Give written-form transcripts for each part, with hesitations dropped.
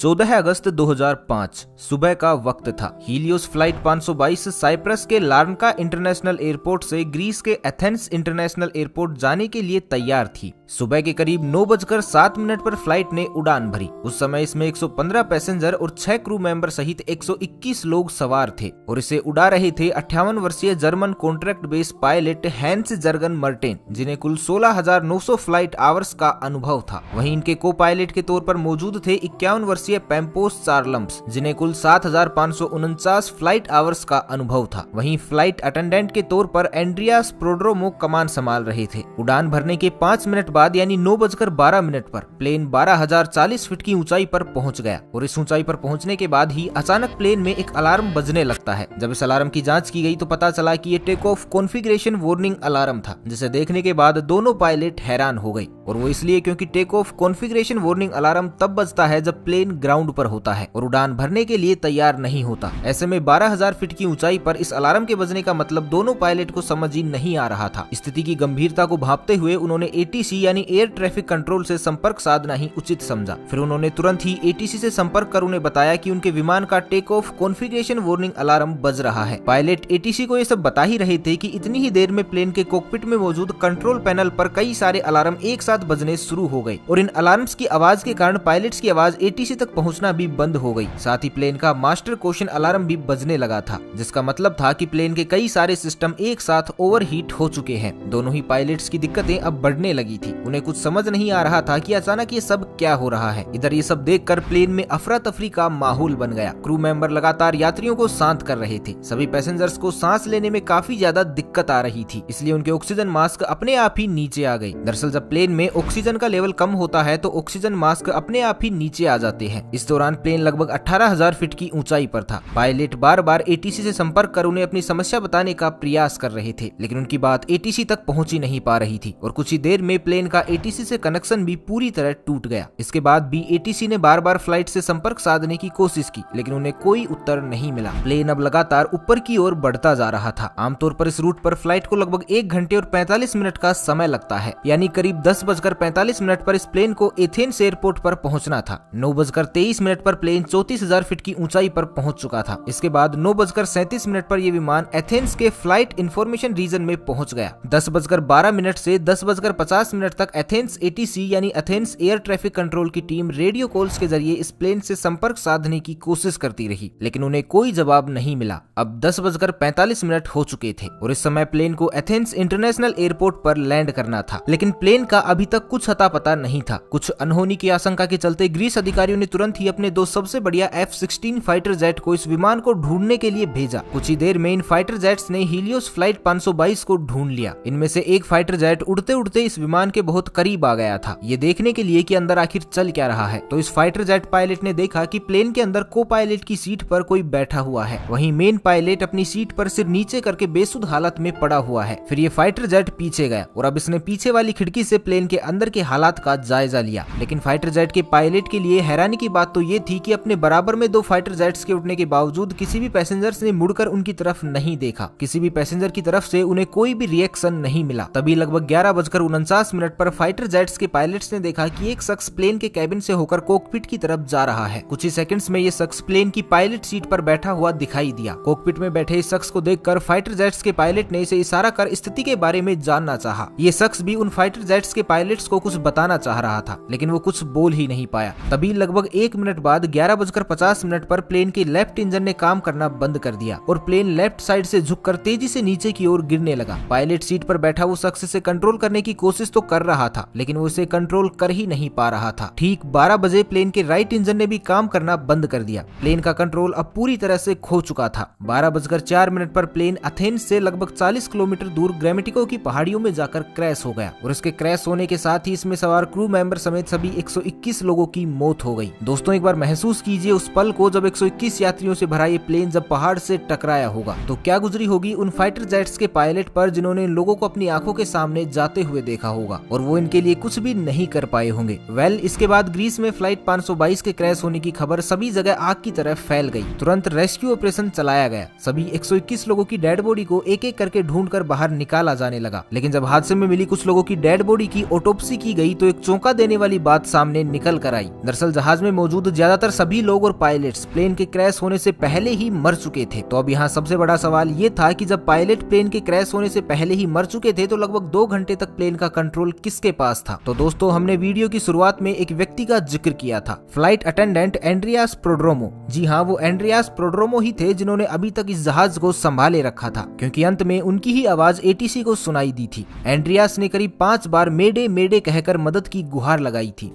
14 अगस्त 2005 सुबह का वक्त था। हीलियोस फ्लाइट 522 साइप्रस के लार्नका इंटरनेशनल एयरपोर्ट से ग्रीस के एथेंस इंटरनेशनल एयरपोर्ट जाने के लिए तैयार थी। सुबह के करीब 9:07 पर फ्लाइट ने उड़ान भरी। उस समय इसमें 115 पैसेंजर और 6 क्रू मेंबर सहित 121 लोग सवार थे और इसे उड़ा रहे थे 58 वर्षीय German contract base pilot Hans Jurgen Merten, जिन्हें कुल 16,900 फ्लाइट आवर्स का अनुभव था। वहीं इनके को पायलट के तौर पर मौजूद थे 51 वर्षीय पैम्पोस चार्लम्स, जिन्हें कुल 7,549 फ्लाइट आवर्स का अनुभव था। वहीं फ्लाइट अटेंडेंट के तौर पर एंड्रियास प्रोड्रोमो कमान संभाल रहे थे। उड़ान भरने के 5 मिनट बाद यानी 9:12 पर प्लेन 12,040 फीट की ऊंचाई पर पहुंच गया और इस ऊंचाई पर पहुंचने के बाद ही अचानक प्लेन में एक अलार्म बजने लगता है। जब इस अलार्म की जांच की गई तो पता चला कि ये take off configuration warning alarm था, जिसे देखने के बाद दोनों पायलट हैरान हो गए। और वो इसलिए क्योंकि take off configuration warning alarm तब बजता है जब प्लेन ग्राउंड पर होता है और उड़ान भरने के लिए तैयार नहीं होता। ऐसे में 12,000 फीट की ऊंचाई पर इस अलार्म के बजने का मतलब दोनों पायलट को समझ ही नहीं आ रहा था। स्थिति की गंभीरता को भांपते हुए उन्होंने एटीसी यानी एयर ट्रैफिक कंट्रोल से संपर्क साधना ही उचित समझा। फिर उन्होंने तुरंत ही एटीसी से संपर्क कर उन्हें बताया कि उनके विमान का take off configuration warning alarm बज रहा है। पायलट एटीसी को ये सब बता ही रहे थे कि इतनी ही देर में प्लेन के कॉकपिट में मौजूद कंट्रोल पैनल पर कई सारे अलार्म एक साथ बजने शुरू हो गए और इन अलार्म्स की आवाज के कारण पायलट्स की आवाज एटीसी तक पहुंचना भी बंद हो गई। साथ ही प्लेन का मास्टर क्वेश्चन अलार्म भी बजने लगा था, जिसका मतलब था कि प्लेन के कई सारे सिस्टम एक साथ ओवरहीट हो चुके हैं। दोनों ही पायलट्स की दिक्कतें अब बढ़ने लगी थी। उन्हें कुछ समझ नहीं आ रहा था कि अचानक ये सब क्या हो रहा है। इधर ये सब देखकर प्लेन में अफरा तफरी का माहौल बन गया। क्रू मेंबर लगातार यात्रियों को शांत कर रहे थे। सभी पैसेंजर्स को सांस लेने में काफी ज्यादा दिक्कत आ रही थी, इसलिए उनके ऑक्सीजन मास्क अपने आप ही नीचे आ गए। दरअसल जब प्लेन में ऑक्सीजन का लेवल कम होता है तो ऑक्सीजन मास्क अपने आप ही नीचे आ जाते हैं। इस दौरान प्लेन लगभग 18,000 फीट की ऊंचाई पर था। पायलट बार बार एटीसी से संपर्क कर उन्हें अपनी समस्या बताने का प्रयास कर रहे थे, लेकिन उनकी बात एटीसी तक पहुंच ही नहीं पा रही थी और कुछ ही देर में प्लेन का एटीसी से कनेक्शन भी पूरी तरह टूट गया। इसके बाद भी एटीसी ने बार बार फ्लाइट से संपर्क साधने की कोशिश की, लेकिन उन्हें कोई उत्तर नहीं मिला। प्लेन अब लगातार ऊपर की ओर बढ़ता जा रहा था। आमतौर पर इस रूट पर फ्लाइट को लगभग 1 घंटे और 45 मिनट का समय लगता है, यानी करीब 10:45 पर इस प्लेन को एथेंस एयरपोर्ट पर पहुंचना था। 9:23 पर प्लेन 34,000 फीट की ऊंचाई पर पहुंच चुका था। इसके बाद 9:37 पर यह विमान एथेंस के फ्लाइट इंफॉर्मेशन रीजन में पहुंच गया। 10:12 से 10:50 तक एथेंस एटीसी यानी एथेंस एयर ट्रैफिक कंट्रोल की टीम रेडियो कॉल्स के जरिए इस प्लेन से संपर्क साधने की कोशिश करती रही, लेकिन उन्हें कोई जवाब नहीं मिला। अब 10:45 हो चुके थे और इस समय प्लेन को एथेंस इंटरनेशनल एयरपोर्ट पर लैंड करना था, लेकिन प्लेन का अभी तक कुछ अता पता नहीं था। कुछ अनहोनी की आशंका के चलते ग्रीस अधिकारियों ने तुरंत ही अपने 2 सबसे बढ़िया F-16 फाइटर जेट को इस विमान को ढूंढने के लिए भेजा। कुछ ही देर में इन फाइटर जेट्स ने हीलियोस फ्लाइट 522 को ढूंढ लिया। इनमें से एक फाइटर जेट उड़ते उड़ते इस विमान के बहुत करीब आ गया था, ये देखने के लिए कि अंदर आखिर चल क्या रहा है। तो इस फाइटर जेट पायलट ने देखा कि प्लेन के अंदर को पायलट की सीट पर कोई बैठा हुआ है। वहीं मेन पायलट अपनी सीट पर सिर नीचे करके बेसुध हालत में पड़ा हुआ है। फिर ये फाइटर जेट पीछे गया और अब इसने पीछे वाली खिड़की से प्लेन के अंदर के हालात का जायजा लिया। लेकिन फाइटर जेट के पायलट के लिए हैरानी की बात तो ये थी कि अपने बराबर में 2 फाइटर जेट्स के उठने के बावजूद किसी भी पैसेंजर्स ने मुड़कर उनकी तरफ नहीं देखा। किसी भी पैसेंजर की तरफ से उन्हें कोई भी रिएक्शन नहीं मिला। तभी लगभग 11:49 पर फाइटर जेट्स के पायलट्स ने देखा कि एक शख्स प्लेन के कैबिन से होकर कॉकपिट की तरफ जा रहा है। कुछ ही सेकंड्स में ये शख्स प्लेन की पायलट सीट पर बैठा हुआ दिखाई दिया। कॉकपिट में बैठे इस शख्स को देखकर फाइटर जेट्स के पायलट ने इसे इशारा कर स्थिति के बारे में जानना चाहा। ये शख्स भी उन फाइटर जेट्स के पायलट्स को कुछ बताना चाह रहा था, लेकिन वो कुछ बोल ही नहीं पाया। तभी लगभग 1 मिनट बाद 11:50 पर प्लेन के लेफ्ट इंजन ने काम करना बंद कर दिया और प्लेन लेफ्ट साइड से झुककर तेजी से नीचे की ओर गिरने लगा। पायलट सीट पर बैठा वो शख्स इसे कंट्रोल करने की कोशिश तो कर रहा था, लेकिन वो इसे कंट्रोल कर ही नहीं पा रहा था। ठीक 12 बजे प्लेन के राइट इंजन ने भी काम करना बंद कर दिया। प्लेन का कंट्रोल अब पूरी तरह से खो चुका था। 12:04 पर प्लेन एथेंस से लगभग 40 किलोमीटर दूर ग्रामेटिको की पहाड़ियों में जाकर क्रैश हो गया और इसके क्रैश होने के साथ ही इसमें सवार क्रू मेंबर समेत सभी 121 लोगों की मौत हो गई। दोस्तों एक बार महसूस कीजिए उस पल को जब 121 यात्रियों से भरा ये प्लेन जब पहाड़ से टकराया होगा तो क्या गुजरी होगी उन फाइटर जेट्स के पायलट पर, जिन्होंने इन लोगों को अपनी आंखों के सामने जाते हुए देखा होगा और वो इनके लिए कुछ भी नहीं कर पाए होंगे। इसके बाद ग्रीस में फ्लाइट 522 के क्रैश होने की खबर सभी जगह आग की तरह फैल गई। तुरंत रेस्क्यू ऑपरेशन चलाया गया। सभी 121 लोगों की डेड बॉडी को एक एक करके ढूंढकर बाहर निकाला जाने लगा। लेकिन जब हादसे में मिली कुछ लोगों की डेड बॉडी की ऑटोप्सी की गई तो एक चौंका देने वाली बात सामने निकल कर आई। दरअसल जहाज में मौजूद ज्यादातर सभी लोग और पायलट्स प्लेन के क्रैश होने से पहले ही मर चुके थे। तो अब यहाँ सबसे बड़ा सवाल ये था कि जब पायलट प्लेन के क्रैश होने से पहले ही मर चुके थे तो लगभग 2 घंटे तक प्लेन का कंट्रोल किसके पास था। तो दोस्तों, हमने वीडियो की शुरुआत में एक व्यक्ति का जिक्र किया था, फ्लाइट अटेंडेंट एंड्रियास प्रोड्रोमो। जी हाँ, वो एंड्रियास प्रोड्रोमो ही थे जिन्होंने अभी तक इस जहाज को संभाले रखा था, क्योंकि अंत में उनकी ही आवाज एटीसी को सुनाई दी थी। एंड्रियास ने करीब 5 बार मेडे मेडे कहकर मदद की गुहार लगाई थी।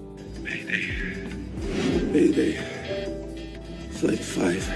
Mayday. Flight 5.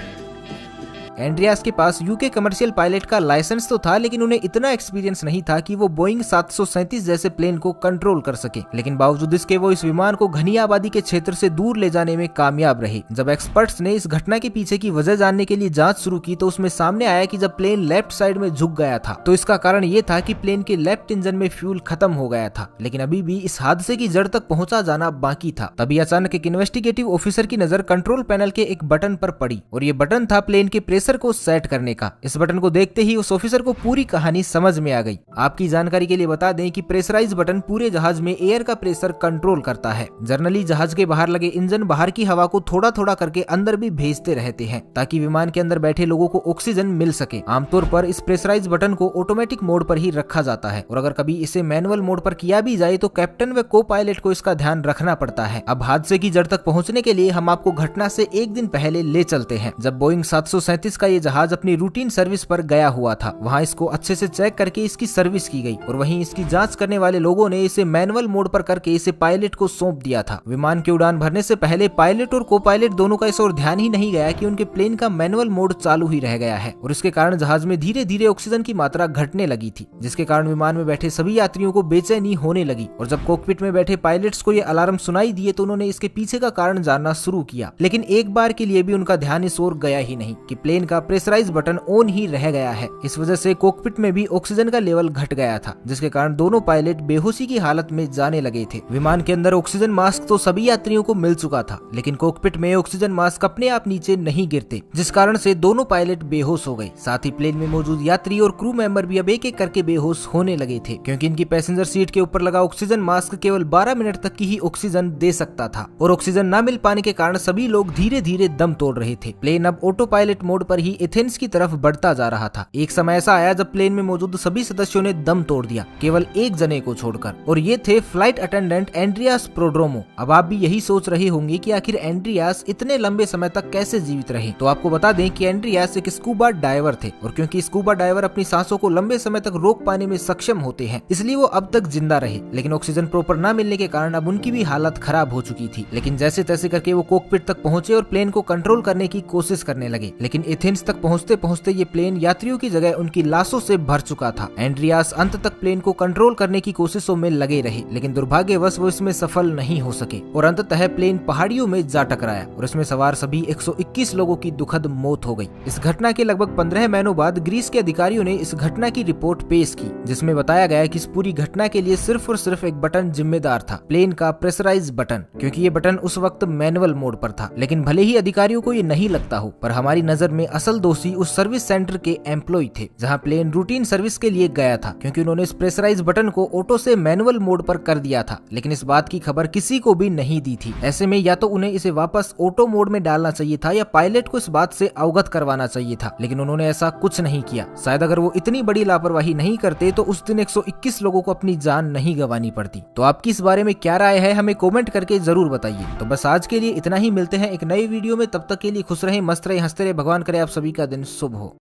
एंड्रियास के पास यूके कमर्शियल पायलट का लाइसेंस तो था, लेकिन उन्हें इतना एक्सपीरियंस नहीं था कि वो बोइंग 737 जैसे प्लेन को कंट्रोल कर सके। लेकिन बावजूद इसके वो इस विमान को घनी आबादी के क्षेत्र से दूर ले जाने में कामयाब रहे। जब एक्सपर्ट्स ने इस घटना के पीछे की वजह जानने के लिए जांच शुरू की तो उसमें सामने आया कि जब प्लेन लेफ्ट साइड में झुक गया था तो इसका कारण ये था कि प्लेन के लेफ्ट इंजन में फ्यूल खत्म हो गया था। लेकिन अभी भी इस हादसे की जड़ तक पहुंचा जाना बाकी था। तभी अचानक एक इन्वेस्टिगेटिव ऑफिसर की नजर कंट्रोल पैनल के एक बटन पर पड़ी और ये बटन था प्लेन के प्रेशर को सेट करने का। इस बटन को देखते ही उस ऑफिसर को पूरी कहानी समझ में आ गई। आपकी जानकारी के लिए बता दें कि प्रेशराइज बटन पूरे जहाज में एयर का प्रेशर कंट्रोल करता है। जनरली जहाज के बाहर लगे इंजन बाहर की हवा को थोड़ा थोड़ा करके अंदर भी भेजते रहते हैं ताकि विमान के अंदर बैठे लोगों को ऑक्सीजन मिल सके। आमतौर पर इस प्रेशराइज बटन को ऑटोमेटिक मोड पर ही रखा जाता है और अगर कभी इसे मैनुअल मोड पर किया भी जाए तो कैप्टन व को पायलट को इसका ध्यान रखना पड़ता है। अब हादसे की जड़ तक पहुंचने के लिए हम आपको घटना से एक दिन पहले ले चलते हैं, जब बोइंग 737 का ये जहाज अपनी रूटीन सर्विस पर गया हुआ था। वहां इसको अच्छे से चेक करके इसकी सर्विस की गई और वहीं इसकी जांच करने वाले लोगों ने इसे मैनुअल मोड पर करके इसे पायलट को सौंप दिया था। विमान की उड़ान भरने से पहले पायलट और को पायलट दोनों का इस ओर ध्यान ही नहीं गया कि उनके प्लेन का मैनुअल मोड चालू ही रह गया है और इसके कारण जहाज में धीरे धीरे ऑक्सीजन की मात्रा घटने लगी थी, जिसके कारण विमान में बैठे सभी यात्रियों को बेचैनी होने लगी। और जब कॉकपिट में बैठे पायलट्स को ये अलार्म सुनाई दिए तो उन्होंने इसके पीछे का कारण जानना शुरू किया। लेकिन एक बार के लिए भी उनका ध्यान इस ओर गया ही नहीं कि प्लेन का प्रेशराइज बटन ऑन ही रह गया है। इस वजह से कॉकपिट में भी ऑक्सीजन का लेवल घट गया था, जिसके कारण दोनों पायलट बेहोशी की हालत में जाने लगे थे। विमान के अंदर ऑक्सीजन मास्क तो सभी यात्रियों को मिल चुका था, लेकिन कॉकपिट में ऑक्सीजन मास्क अपने आप नीचे नहीं गिरते, जिस कारण से दोनों पायलट बेहोश हो गए। साथ ही प्लेन में मौजूद यात्री और क्रू मेंबर भी अब एक एक करके बेहोश होने लगे थे, क्योंकि इनकी पैसेंजर सीट के ऊपर लगा ऑक्सीजन मास्क केवल 12 मिनट तक की ही ऑक्सीजन दे सकता था और ऑक्सीजन न मिल पाने के कारण सभी लोग धीरे धीरे दम तोड़ रहे थे। प्लेन अब ऑटो पायलट मोड पर ही एथेंस की तरफ बढ़ता जा रहा था। एक समय ऐसा आया जब प्लेन में मौजूद सभी सदस्यों ने दम तोड़ दिया, केवल एक जने को छोड़कर, और ये थे फ्लाइट अटेंडेंट एंड्रियास प्रोड्रोमो। अब आप भी यही सोच रहे होंगे कि आखिर एंड्रियास इतने लंबे समय तक कैसे जीवित रहे। तो आपको बता दें कि एंड्रियास एक स्कूबा डाइवर थे और क्योंकि स्कूबा डाइवर अपनी सांसों को लंबे समय तक रोक पाने में सक्षम होते हैं, इसलिए वो अब तक जिंदा रहे। लेकिन ऑक्सीजन प्रॉपर न मिलने के कारण अब उनकी भी हालत खराब हो चुकी थी। लेकिन जैसे तैसे करके वो कॉकपिट तक पहुंचे और प्लेन को कंट्रोल करने की कोशिश करने लगे। लेकिन एथेंस तक पहुंचते पहुंचते ये प्लेन यात्रियों की जगह उनकी लाशों से भर चुका था। एंड्रियास अंत तक प्लेन को कंट्रोल करने की कोशिशों में लगे रहे, लेकिन दुर्भाग्यवश वो इसमें सफल नहीं हो सके और अंततः प्लेन पहाड़ियों में जा टकराया और इसमें सवार सभी 121 लोगों की दुखद मौत हो गई। इस घटना के लगभग 15 महीनों बाद ग्रीस के अधिकारियों ने इस घटना की रिपोर्ट पेश की, जिसमें बताया गया कि इस पूरी घटना के लिए सिर्फ और सिर्फ एक बटन जिम्मेदार था, प्लेन का प्रेशराइज बटन, क्योंकि ये बटन उस वक्त मैनुअल मोड पर था। लेकिन भले ही अधिकारियों को ये नहीं लगता हो, पर हमारी नजर में असल दोषी उस सर्विस सेंटर के एम्प्लॉय थे जहां प्लेन रूटीन सर्विस के लिए गया था, क्योंकि उन्होंने इस प्रेशराइज बटन को ऑटो से मैनुअल मोड पर कर दिया था। लेकिन इस बात की खबर किसी को भी नहीं दी थी। ऐसे में या तो उन्हें इसे वापस ऑटो मोड में डालना चाहिए था या पायलट को इस बात से अवगत करवाना चाहिए था, लेकिन उन्होंने ऐसा कुछ नहीं किया। शायद अगर वो इतनी बड़ी लापरवाही नहीं करते तो उस दिन 121 लोगों को अपनी जान नहीं गंवानी पड़ती। तो आपकी इस बारे में क्या राय है, हमें कमेंट करके जरूर बताइए। तो बस आज के लिए इतना ही, मिलते हैं एक नई वीडियो में। तब तक के लिए खुश रहें, मस्त रहें, हंसते रहें। भगवान करे आप सभी का दिन शुभ हो।